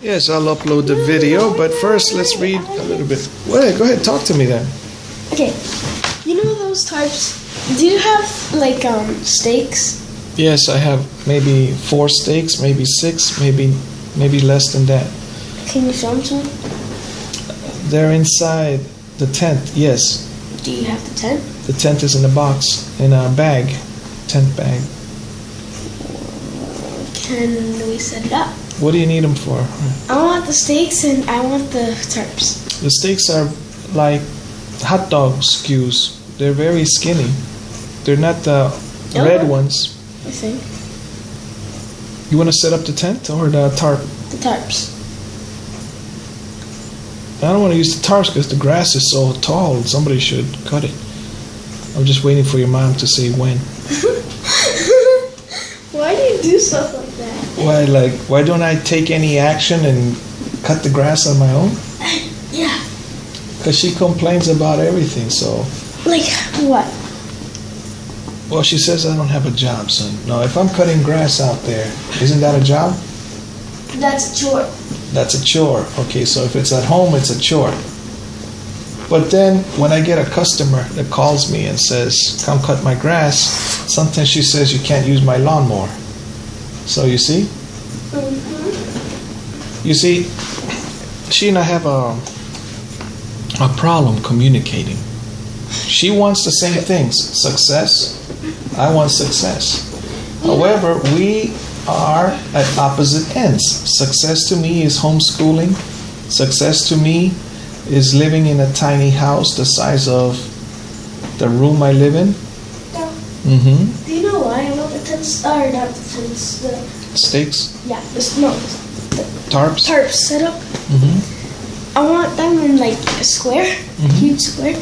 Yes, I'll upload the video, but first let's read a little bit. Well, go ahead, talk to me then. Okay, you know those tarps? Do you have like steaks? Yes, I have maybe 4 steaks, maybe 6, maybe less than that. Can you show them to me? They're inside the tent, yes. Do you have the tent? The tent is in a box, in a bag, tent bag. Can we set it up? What do you need them for? I want the steaks and I want the tarps. The steaks are like hot dog skews. They're very skinny. They're not the red ones. I think. You want to set up the tent or the tarp? The tarps. I don't want to use the tarps because the grass is so tall. Somebody should cut it. I'm just waiting for your mom to say when. Why do you do stuff like that? Why don't I take any action and cut the grass on my own? Yeah. Because she complains about everything, so. Like what? Well, she says I don't have a job, son. No, if I'm cutting grass out there, isn't that a job? That's a chore. That's a chore. Okay, so if it's at home, it's a chore. But then when I get a customer that calls me and says, come cut my grass, sometimes she says you can't use my lawnmower. So you see? Mm-hmm. You see, she and I have a problem communicating. She wants the same things, success. I want success. However, we are at opposite ends. Success to me is homeschooling. Success to me is living in a tiny house the size of the room I live in. Mm-hmm. Do you know why I want the tents? Or not the tents, the steaks? Yeah, the tarps? Tarps set up. Mm-hmm. I want them in like a square, a huge square.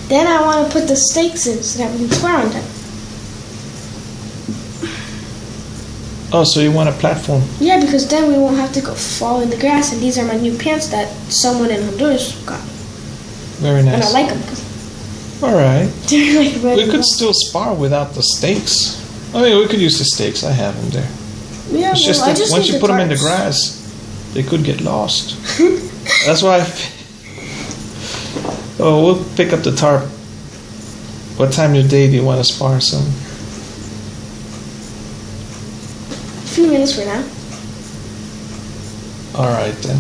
Then I want to put the steaks in so that we can swear on them. Oh, so you want a platform? Yeah, because then we won't have to go fall in the grass. And these are my new pants that someone in Honduras got. Very nice. And I like them. All right. They're like red. We could still spar without the steaks. I mean, we could use the steaks. I have them there. Yeah, it's just I that just once need you the put them in the tarps. grass, they could get lost. That's why. Oh, we'll pick up the tarp. What time of the day do you want to spar, son? A few minutes for now. All right then.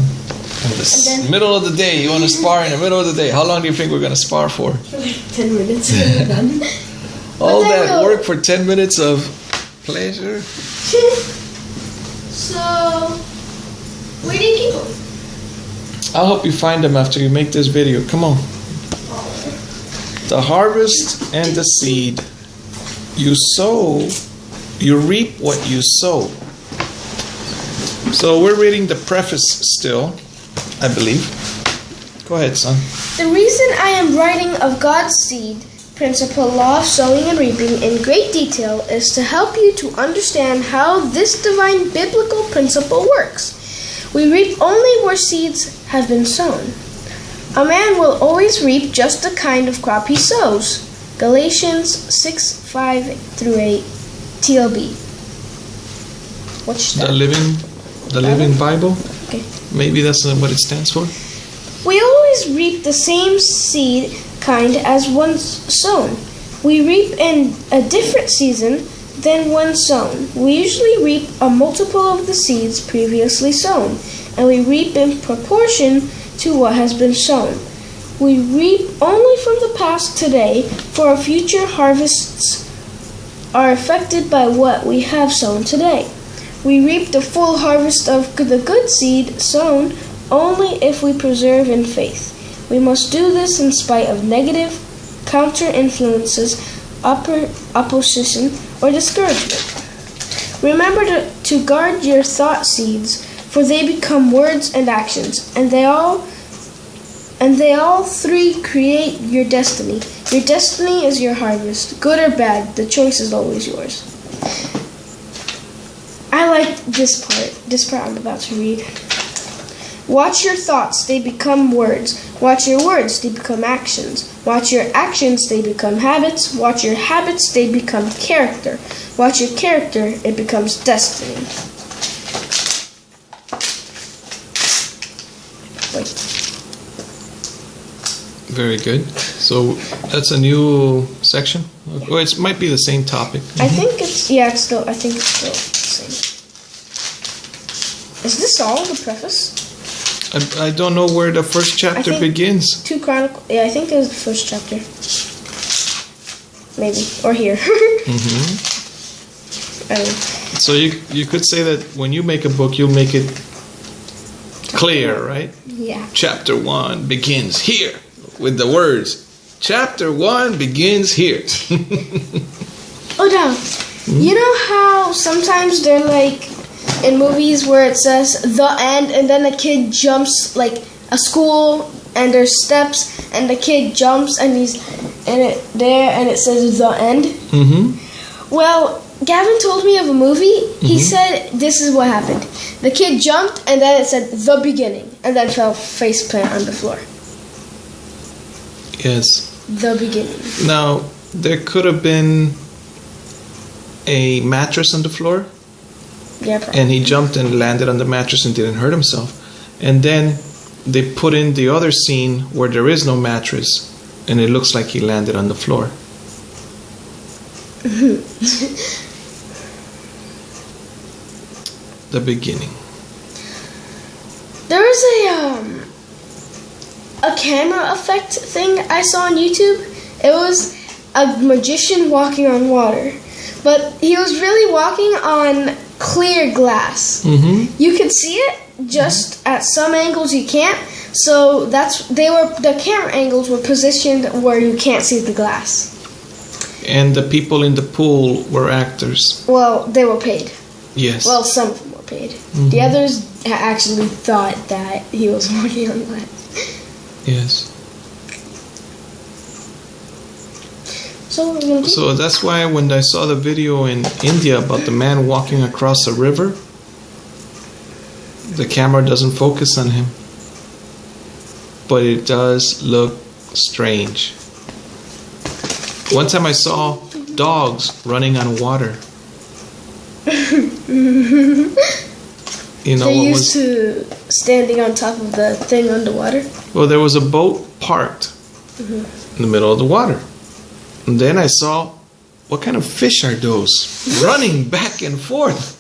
In the middle of the day, you want to spar in the middle of the day. How long do you think we're going to spar for? Like 10 minutes. And we're done. All that work for 10 minutes of pleasure? So, where do you keep them? I'll help you find them after you make this video. Come on. The harvest and the seed. You sow, you reap what you sow. So we're reading the preface still, I believe. Go ahead, son. The reason I am writing of God's seed, principle, law of sowing and reaping in great detail is to help you to understand how this divine biblical principle works. We reap only where seeds have been sown. A man will always reap just the kind of crop he sows. Galatians 6:5-8 TLB. What's that? The Living Bible? Okay. Maybe that's what it stands for? We always reap the same seed kind as once sown. We reap in a different season than when sown. We usually reap a multiple of the seeds previously sown, and we reap in proportion to what has been sown. We reap only from the past today, for our future harvests are affected by what we have sown today. We reap the full harvest of the good seed sown only if we persevere in faith. We must do this in spite of negative counter influences, opposition, or discouragement. Remember to guard your thought seeds, for they become words and actions, and they all three create your destiny. Your destiny is your harvest, good or bad. The choice is always yours. I like this part I'm about to read. Watch your thoughts, they become words. Watch your words, they become actions. Watch your actions, they become habits. Watch your habits, they become character. Watch your character, it becomes destiny. way. Very good. So that's a new section? Well, it might be the same topic. I think it's still the same. Is this all the preface? I don't know where the first chapter begins. 2 Chronicles. Yeah, I think it was the first chapter. Maybe. Or here. So you could say that when you make a book, you'll make it clear, right? Yeah. Chapter 1 begins here with the words. Chapter 1 begins here. Oh, no. You know how sometimes they're like in movies where it says the end and then a kid jumps like a school and there's steps and the kid jumps and it says the end? Mm-hmm. Well, Gavin told me of a movie. He said this is what happened. The kid jumped and then it said the beginning and then fell face plant on the floor. Yes. The beginning. Now, there could have been a mattress on the floor. Yeah, probably. And he jumped and landed on the mattress and didn't hurt himself. And then they put in the other scene where there is no mattress and it looks like he landed on the floor. The beginning. There was a camera effect thing I saw on YouTube. It was a magician walking on water, but he was really walking on clear glass. You could see it, just at some angles you can't. So the camera angles were positioned where you can't see the glass. And the people in the pool were actors. Well, they were paid. Yes. Well, some of them were paid. The others actually thought that he was walking on glass. Yes. So that's why when I saw the video in India about the man walking across a river, the camera doesn't focus on him. But it does look strange. One time I saw dogs running on water. They're used to standing on top of the thing underwater? Well, there was a boat parked in the middle of the water. And then I saw, what kind of fish are those running back and forth?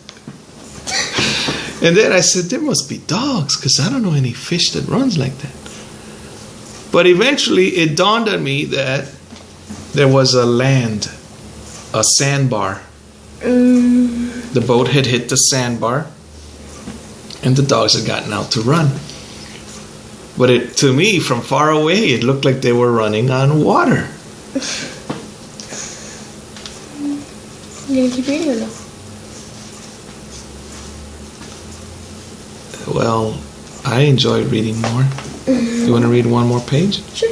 And then I said, there must be dogs, because I don't know any fish that runs like that. But eventually it dawned on me that there was a sandbar. The boat had hit the sandbar, and the dogs had gotten out to run. But to me, from far away, it looked like they were running on water. You gonna keep reading or no? Well, I enjoyed reading more. You want to read one more page? Sure.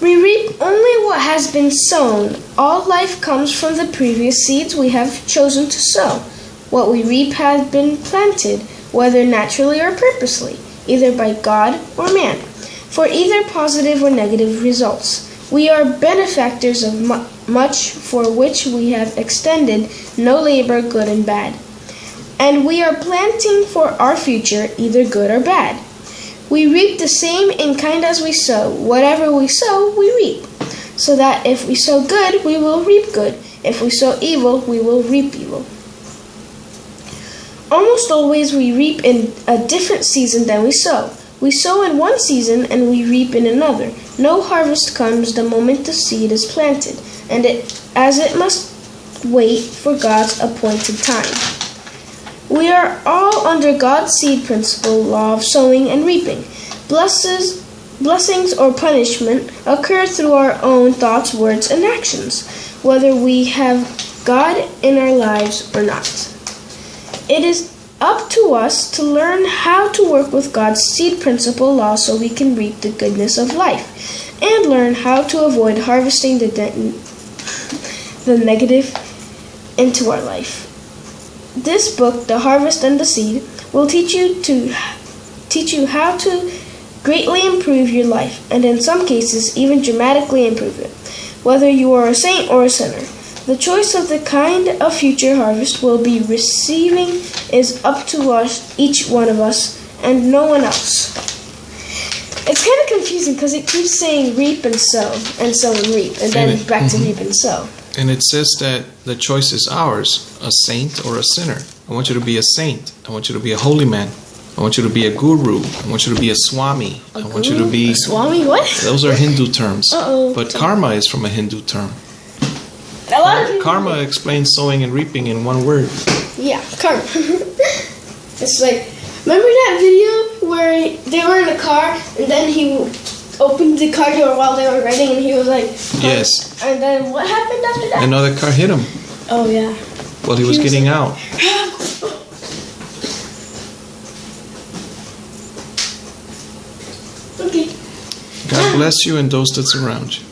We reap only what has been sown. All life comes from the previous seeds we have chosen to sow. What we reap has been planted, whether naturally or purposely, either by God or man, for either positive or negative results. We are benefactors of much for which we have extended no labor, good and bad. And we are planting for our future, either good or bad. We reap the same in kind as we sow. Whatever we sow, we reap. So that if we sow good, we will reap good. If we sow evil, we will reap evil. Almost always we reap in a different season than we sow. We sow in one season and we reap in another. No harvest comes the moment the seed is planted, and as it must wait for God's appointed time. We are all under God's seed principle, law of sowing and reaping. Blessings or punishment occur through our own thoughts, words, and actions, whether we have God in our lives or not. It is up to us to learn how to work with God's seed principle law so we can reap the goodness of life, and learn how to avoid harvesting the negative into our life. This book, The Harvest and the Seed, will teach you how to greatly improve your life, and in some cases even dramatically improve it, whether you are a saint or a sinner. The choice of the kind of future harvest we'll be receiving is up to us, each one of us, and no one else. It's kind of confusing because it keeps saying reap and sow and reap, and then back to reap and sow. And it says that the choice is ours, a saint or a sinner. I want you to be a saint. I want you to be a holy man. I want you to be a guru. I want you to be a swami. I want you to be... Swami, what? Those are Hindu terms. Uh-oh. But karma is from a Hindu term. A lot of people... Karma explains sowing and reaping in one word. Yeah, karma. It's like, remember that video where they were in a car and then he opened the car door while they were riding and he was like... Yes. And then what happened after that? Another car hit him Oh, yeah. while he was getting out. Okay. God bless you and those that surround you.